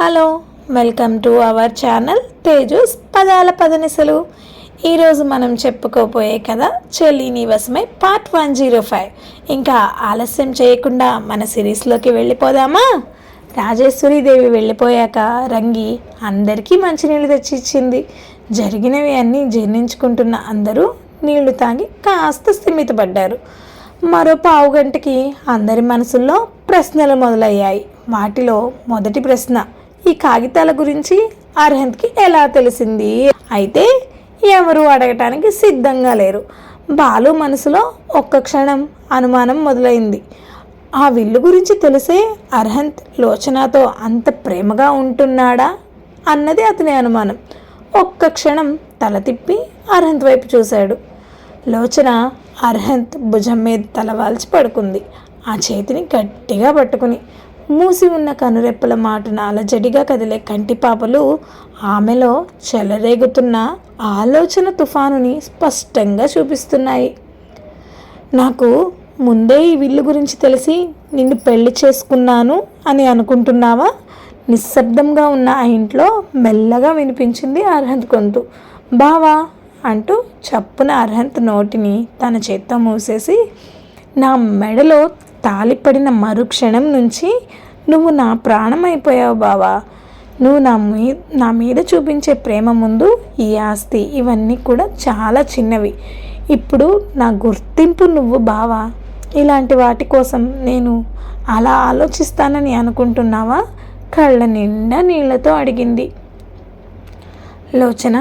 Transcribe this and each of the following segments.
Hello, welcome to our channel Teju's పదాల పదనిసలు. ఈరోజు మనం చెప్పుకోపోయే కథ చెల్లి నివసమై పార్ట్ 105. ఇంకా ఆలస్యం చేయకుండా మన సిరీస్లోకి వెళ్ళిపోదామా? రాజేశ్వరీదేవి వెళ్ళిపోయాక రంగి అందరికీ మంచినీళ్ళు తెచ్చి ఇచ్చింది. జరిగినవి అన్నీ జీర్ణించుకుంటున్న అందరూ నీళ్లు తాగి కాస్త స్థిమితపడ్డారు. మరో పావుగంటకి అందరి మనసుల్లో ప్రశ్నలు మొదలయ్యాయి. వాటిలో మొదటి ప్రశ్న, ఈ కాగితాల గురించి అర్హంత్కి ఎలా తెలిసింది? అయితే ఎవరు అడగటానికి సిద్ధంగా లేరు. బాలు మనసులో ఒక్క క్షణం అనుమానం మొదలైంది. ఆ విల్లు గురించి తెలిసే అర్హంత్ లోచనతో అంత ప్రేమగా ఉంటున్నాడా అన్నది అతని అనుమానం. ఒక్క క్షణం తల తిప్పి అర్హంత్ వైపు చూశాడు. లోచన అర్హంత్ భుజం మీద తలవాల్చి పడుకుంది. ఆ చేతిని గట్టిగా పట్టుకుని మూసి ఉన్న కనురెప్పల మాటున అలజడిగా కదిలే కంటిపాపలు ఆమెలో చెలరేగుతున్న ఆలోచన తుఫానుని స్పష్టంగా చూపిస్తున్నాయి. నాకు ముందే ఈ విల్లు గురించి తెలిసి నిన్ను పెళ్లి చేసుకున్నాను అని అనుకుంటున్నావా? నిశ్శబ్దంగా ఉన్న ఆ ఇంట్లో మెల్లగా వినిపించింది అర్హంత్ గొంతు. బావా అంటూ చప్పున అర్హంత్ నోటిని తన చేత్తో మూసేసి, నా మెడలో తాలిపడిన మరుక్షణం నుంచి నువ్వు నా ప్రాణం అయిపోయావు బావా. నువ్వు నా మీద చూపించే ప్రేమ ముందు ఈ ఆస్తి ఇవన్నీ కూడా చాలా చిన్నవి. ఇప్పుడు నా గుర్తింపు నువ్వు బావా. ఇలాంటి వాటి కోసం నేను అలా ఆలోచిస్తానని అనుకుంటున్నావా? కళ్ళ నిండా నీళ్లతో అడిగింది. లోచన,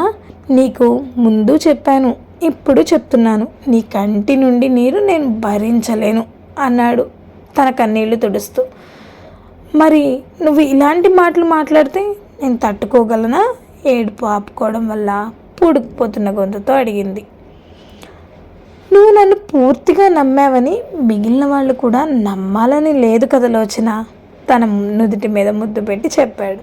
నీకు ముందు చెప్పాను, ఇప్పుడు చెప్తున్నాను, నీ కంటి నుండి నీరు నేను భరించలేను అన్నాడు తన కన్నీళ్లు తుడుస్తూ. మరి నువ్వు ఇలాంటి మాటలు మాట్లాడితే నేను తట్టుకోగలనా? ఏడుపు ఆపుకోవడం వల్ల పూడుకుపోతున్న గొంతుతో అడిగింది. నువ్వు నన్ను పూర్తిగా నమ్మావని మిగిలిన వాళ్ళు కూడా నమ్మాలని లేదు కదా లోచన, తన నుదుటి మీద ముద్దు పెట్టి చెప్పాడు.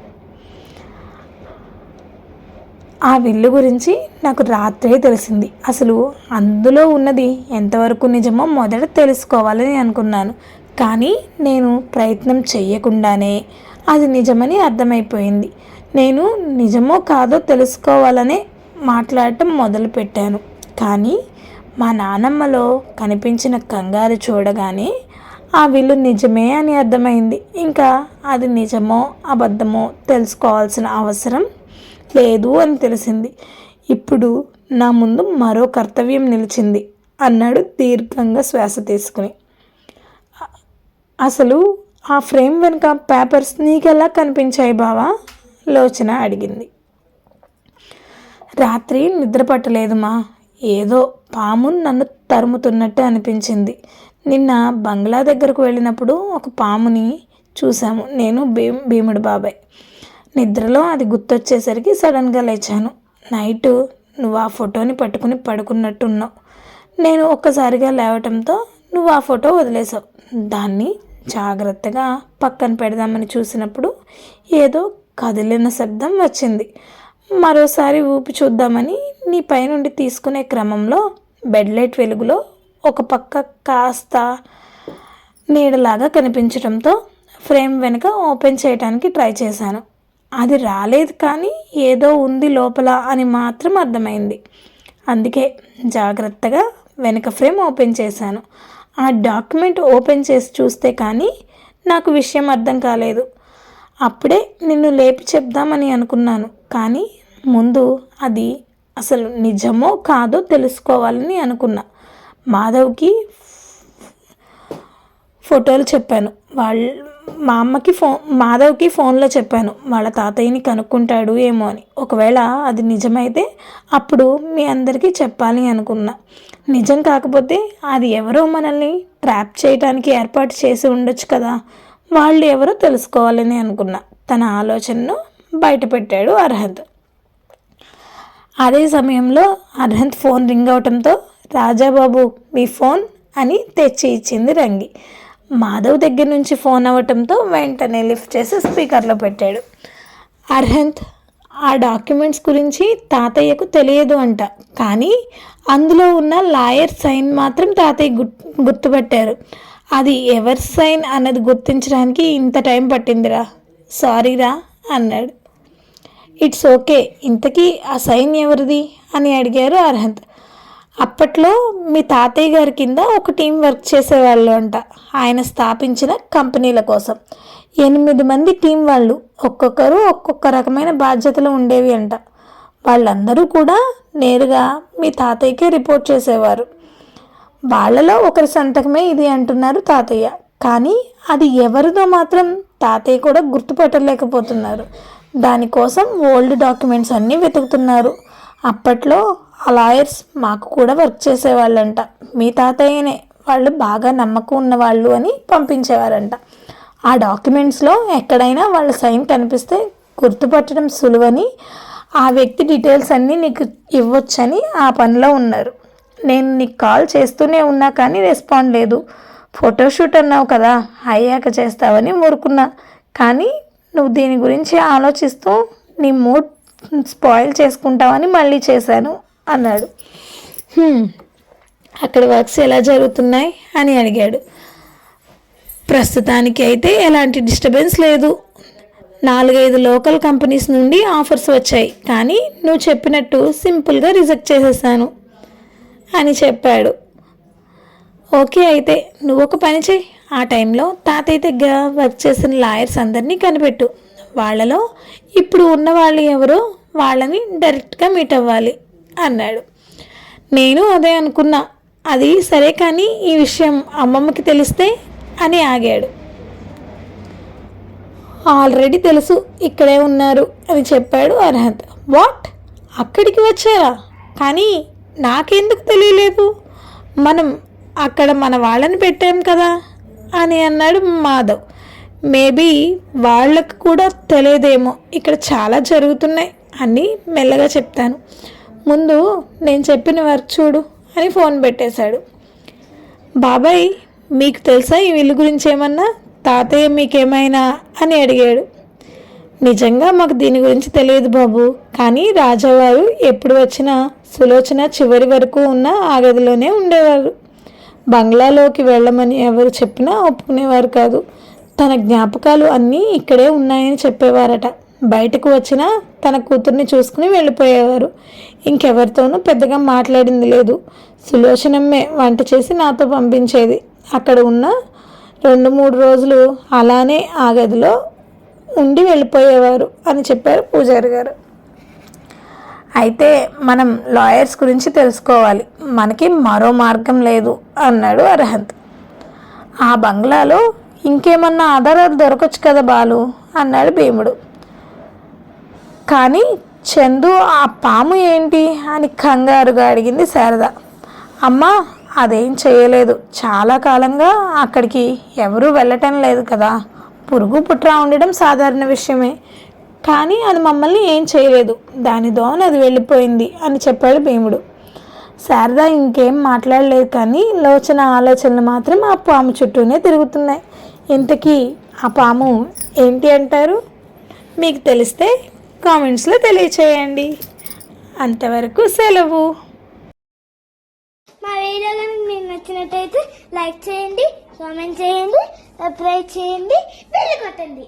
ఆ విల్లు గురించి నాకు రాత్రే తెలిసింది. అసలు అందులో ఉన్నది ఎంతవరకు నిజమో మొదట తెలుసుకోవాలని అనుకున్నాను. కానీ నేను ప్రయత్నం చెయ్యకుండానే అది నిజమని అర్థమైపోయింది. నేను నిజమో కాదో తెలుసుకోవాలనే మాట్లాడటం మొదలుపెట్టాను. కానీ మా నానమ్మలో కనిపించిన కంగారు చూడగానే ఆ విల్లు నిజమే అని అర్థమైంది. ఇంకా అది నిజమో అబద్ధమో తెలుసుకోవాల్సిన అవసరం లేదు అని తెలిసింది. ఇప్పుడు నా ముందు మరో కర్తవ్యం నిలిచింది అన్నాడు దీర్ఘంగా శ్వాస తీసుకుని. అసలు ఆ ఫ్రేమ్ వెనుక పేపర్స్ నీకెలా కనిపించాయి బావా? లోచన అడిగింది. రాత్రి నిద్ర పట్టలేదుమా. ఏదో పాము నన్ను తరుముతున్నట్టు అనిపించింది. నిన్న బంగ్లా దగ్గరకు వెళ్ళినప్పుడు ఒక పాముని చూసాము, నేను భీముడు బాబాయ్. నిద్రలో అది గుర్తొచ్చేసరికి సడన్గా లేచాను. నైటు నువ్వు ఆ ఫోటోని పట్టుకుని పడుకున్నట్టున్నావు. నేను ఒక్కసారిగా లేవటంతో నువ్వు ఆ ఫోటో వదిలేసావు. దాన్ని జాగ్రత్తగా పక్కన పెడదామని చూసినప్పుడు ఏదో కదిలిన శబ్దం వచ్చింది. మరోసారి ఊపి చూద్దామని నీ పైనుండి తీసుకునే క్రమంలో బెడ్ లైట్ వెలుగులో ఒక పక్క కాస్త నీడలాగా కనిపించడంతో ఫ్రేమ్ వెనుక ఓపెన్ చేయడానికి ట్రై చేశాను. అది రాలేదు, కానీ ఏదో ఉంది లోపల అని మాత్రం అర్థమైంది. అందుకే జాగ్రత్తగా వెనక ఫ్రేమ్ ఓపెన్ చేశాను. ఆ డాక్యుమెంట్ ఓపెన్ చేసి చూస్తే కానీ నాకు విషయం అర్థం కాలేదు. అప్పుడే నిన్ను లేపి చెప్దామని అనుకున్నాను. కానీ ముందు అది అసలు నిజమో కాదో తెలుసుకోవాలని అనుకున్నా. మాధవ్కి ఫోటోలు చెప్పాను. మా అమ్మకి మాధవ్కి ఫోన్లో చెప్పాను, వాళ్ళ తాతయ్యని కనుక్కుంటాడు ఏమో అని. ఒకవేళ అది నిజమైతే అప్పుడు మీ అందరికీ చెప్పాలి అనుకున్నా. నిజం కాకపోతే అది ఎవరో మనల్ని ట్రాప్ చేయడానికి ఏర్పాటు చేసి ఉండొచ్చు కదా, వాళ్ళు ఎవరో తెలుసుకోవాలని అనుకున్నా. తన ఆలోచనను బయటపెట్టాడు అర్హంత్. అదే సమయంలో అర్హంత్ ఫోన్ రింగ్ అవటంతో, రాజాబాబు మీ ఫోన్ అని తెచ్చి ఇచ్చింది రంగి. మాధవ్ దగ్గర నుంచి ఫోన్ అవ్వటంతో వెంటనే లిఫ్ట్ చేసి స్పీకర్లో పెట్టాడు. అర్హంత్, ఆ డాక్యుమెంట్స్ గురించి తాతయ్యకు తెలియదు అంట, కానీ అందులో ఉన్న లాయర్ సైన్ మాత్రం తాతయ్య గుర్తుపట్టారు. అది ఎవరి సైన్ అన్నది గుర్తించడానికి ఇంత టైం పట్టిందిరా, సారీరా అన్నాడు. ఇట్స్ ఓకే, ఇంతకీ ఆ సైన్ ఎవరిది అని అడిగారు అర్హంత్. అప్పట్లో మీ తాతయ్య గారి కింద ఒక టీం వర్క్ చేసేవాళ్ళు అంట, ఆయన స్థాపించిన కంపెనీల కోసం. 8 మంది టీం వాళ్ళు, ఒక్కొక్కరు ఒక్కొక్క రకమైన బాధ్యతలు ఉండేవి అంట. వాళ్ళందరూ కూడా నేరుగా మీ తాతయ్యకే రిపోర్ట్ చేసేవారు. వాళ్ళలో ఒకరి సంతకమే ఇది అంటున్నారు తాతయ్య, కానీ అది ఎవరిదో మాత్రం తాతయ్య కూడా గుర్తుపట్టలేకపోతున్నారు. దానికోసం ఓల్డ్ డాక్యుమెంట్స్ అన్నీ వెతుకుతున్నారు. అప్పట్లో ఆ లాయర్స్ మాకు కూడా వర్క్ చేసేవాళ్ళంట. మీ తాతయ్యనే వాళ్ళు బాగా నమ్మకం ఉన్నవాళ్ళు అని పంపించేవారంట. ఆ డాక్యుమెంట్స్లో ఎక్కడైనా వాళ్ళ సైన్ కనిపిస్తే గుర్తుపట్టడం సులువని, ఆ వ్యక్తి డీటెయిల్స్ అన్నీ నీకు ఇవ్వొచ్చని ఆ పనిలో ఉన్నారు. నేను నీకు కాల్ చేస్తూనే ఉన్నా కానీ రెస్పాండ్ లేదు. ఫోటోషూట్ అన్నావు కదా, అయ్యాక చేస్తావని ఊరుకున్నా, కానీ నువ్వు దీని గురించి ఆలోచిస్తూ నీ మూడ్ స్పాయిల్ చేసుకుంటావని మళ్ళీ చేశాను అన్నాడు. అక్కడ వర్క్స్ ఎలా జరుగుతున్నాయి అని అడిగాడు. ప్రస్తుతానికి అయితే ఎలాంటి డిస్టర్బెన్స్ లేదు. 4-5 లోకల్ కంపెనీస్ నుండి ఆఫర్స్ వచ్చాయి, కానీ నువ్వు చెప్పినట్టు సింపుల్గా రిజెక్ట్ చేసేసాను అని చెప్పాడు. ఓకే, అయితే నువ్వు ఒక పని చేయి, ఆ టైంలో తాతయ్య దగ్గర వర్క్ చేసిన లాయర్స్ అందరినీ కనిపెట్టు. వాళ్ళలో ఇప్పుడు ఉన్న వాళ్ళు ఎవరో వాళ్ళని డైరెక్ట్గా మీట్ అవ్వాలి అన్నాడు. నేను అదే అనుకున్నా. అది సరే, కానీ ఈ విషయం అమ్మమ్మకి తెలిస్తే అని ఆగాడు. ఆల్రెడీ తెలుసు, ఇక్కడే ఉన్నారు అని చెప్పాడు అర్హంత్. వాట్, అక్కడికి వచ్చారా? కానీ నాకెందుకు తెలియలేదు? మనం అక్కడ మన వాళ్ళని పెట్టాం కదా అని అన్నాడు మాధవ్. మేబీ వాళ్ళకు కూడా తెలియదేమో, ఇక్కడ చాలా జరుగుతున్నాయి అని మెల్లగా చెప్తాను. ముందు నేను చెప్పిన వర్క్ చూడు అని ఫోన్ పెట్టేశాడు. బాబాయ్, మీకు తెలుసా ఈ ఇల్లు గురించి ఏమన్నా? తాతయ్య మీకేమైనా అని అడిగాడు. నిజంగా మాకు దీని గురించి తెలియదు బాబు, కానీ రాజావారు ఎప్పుడు వచ్చినా సులోచన చివరి వరకు ఉన్న ఆ గదిలోనే ఉండేవారు. బంగ్లాలోకి వెళ్ళమని ఎవరు చెప్పినా ఒప్పుకునేవారు కాదు. తన జ్ఞాపకాలు అన్నీ ఇక్కడే ఉన్నాయని చెప్పేవారట. బయటకు వచ్చినా తన కూతుర్ని చూసుకుని వెళ్ళిపోయేవారు. ఇంకెవరితోనూ పెద్దగా మాట్లాడింది లేదు. సులోచనమ్మే వంట చేసి నాతో పంపించేది. అక్కడ ఉన్న 2-3 రోజులు అలానే ఆ గదిలో ఉండి వెళ్ళిపోయేవారు అని చెప్పారు పూజారి గారు. అయితే మనం లాయర్స్ గురించి తెలుసుకోవాలి, మనకి మరో మార్గం లేదు అన్నాడు అర్హంత్. ఆ బంగ్లాలో ఇంకేమన్నా ఆధారాలు దొరకచ్చు కదా బాలు అన్నాడు భీముడు. కానీ చందు, ఆ పాము ఏంటి అని కంగారుగా అడిగింది శారద. అమ్మా, అదేం చేయలేదు. చాలా కాలంగా అక్కడికి ఎవరూ వెళ్ళటం లేదు కదా. పురుగు పుట్రా ఉండడం సాధారణ విషయమే, కానీ అది మమ్మల్ని ఏం చేయలేదు. దాని దోన అది వెళ్ళిపోయింది అని చెప్పాడు భీముడు. శారద ఇంకేం మాట్లాడలేదు, కానీ లోచన ఆలోచనలు మాత్రం ఆ పాము చుట్టూనే తిరుగుతున్నాయి. ఇంతకీ ఆ పాము ఏంటి అంటారు? మీకు తెలిస్తే కామెంట్స్లో తెలియచేయండి. అంతవరకు సెలవు. మా వీడియో కనుక మీకు నచ్చినట్టయితే లైక్ చేయండి, కామెంట్ చేయండి, సబ్స్క్రైబ్ చేయండి, బెల్ కొట్టండి.